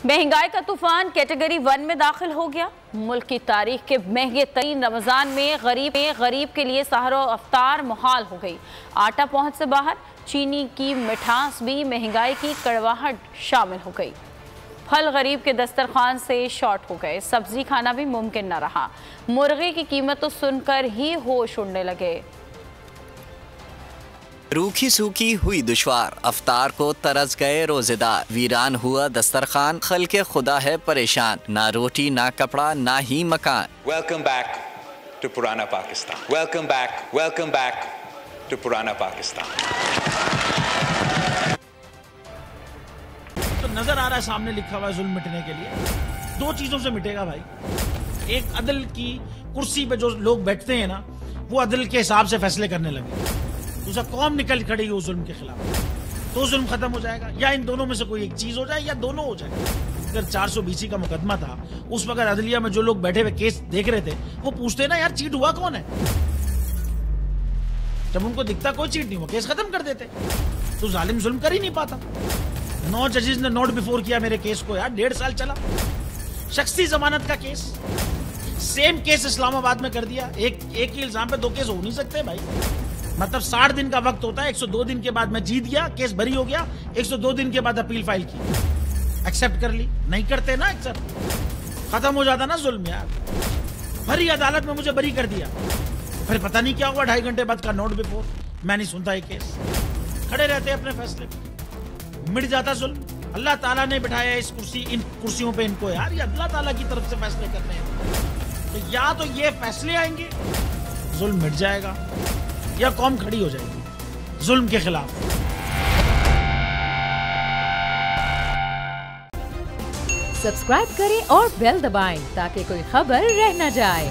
महंगाई का तूफान कैटेगरी 1 में दाखिल हो गया। मुल्क की तारीख के महंगे तरीन रमजान में गरीब के लिए सहर और अफ्तार मुहाल हो गई। आटा पहुंच से बाहर, चीनी की मिठास भी महंगाई की कड़वाहट शामिल हो गई। फल गरीब के दस्तरखान से शॉर्ट हो गए, सब्जी खाना भी मुमकिन न रहा। मुर्गे की कीमत तो सुनकर ही होश उड़ने लगे। रूखी सूखी हुई दुश्वार, अफ्तार को तरस गए रोजेदार, वीरान हुआ दस्तरखान, खल्के खुदा है परेशान, ना रोटी ना कपड़ा ना ही मकान। Welcome back to पुराना पाकिस्तान। Welcome back to पुराना पाकिस्तान। तो नजर आ रहा है सामने लिखा हुआ है जुल्म मिटने के लिए दो चीजों से मिटेगा भाई। एक अदल की कुर्सी पे जो लोग बैठते हैं ना, वो अदल के हिसाब से फैसले करने लगे। दूसरा, कौम निकल खड़ी उस जुल्म के खिलाफ, तो जुल्म खत्म हो जाएगा। या इन दोनों में से कोई एक चीज हो जाए या दोनों हो जाए। अगर 420 का मुकदमा था, उस वक्त अदलिया में जो लोग बैठे हुए केस देख रहे थे, वो पूछते ना यार चीट हुआ कौन है। जब उनको दिखता कोई चीट नहीं हुआ, केस खत्म कर देते। तो जालिम जुल्म कर ही नहीं पाता। 9 जजेस ने नोट बिफोर किया मेरे केस को यार, 1.5 साल चला। शख्सी जमानत का केस, सेम केस इस्लामाबाद में कर दिया। एक ही इल्जाम पे 2 केस हो नहीं सकते भाई। मतलब 60 दिन का वक्त होता है। 102 दिन के बाद मैं जीत गया, केस बरी हो गया। 102 दिन के बाद अपील फाइल की, एक्सेप्ट कर ली। नहीं करते ना एक्सेप्ट, खत्म हो जाता ना जुल्म यार। भरी अदालत में मुझे बरी कर दिया, फिर पता नहीं क्या हुआ। 2.5 घंटे बाद का नोट बिफोर, मैं नहीं सुनता ये केस। खड़े रहते अपने फैसले पे, मिट जाता जुल्म। अल्लाह ताला ने बिठाया इन कुर्सियों पे इनको यार, ये अल्लाह ताला की तरफ से फैसले करने हैं। तो या तो ये फैसले आएंगे, जुल्म मिट जाएगा, या कौम खड़ी हो जाएगी जुल्म के खिलाफ। सब्सक्राइब करें और बेल दबाएं ताकि कोई खबर रह न जाए।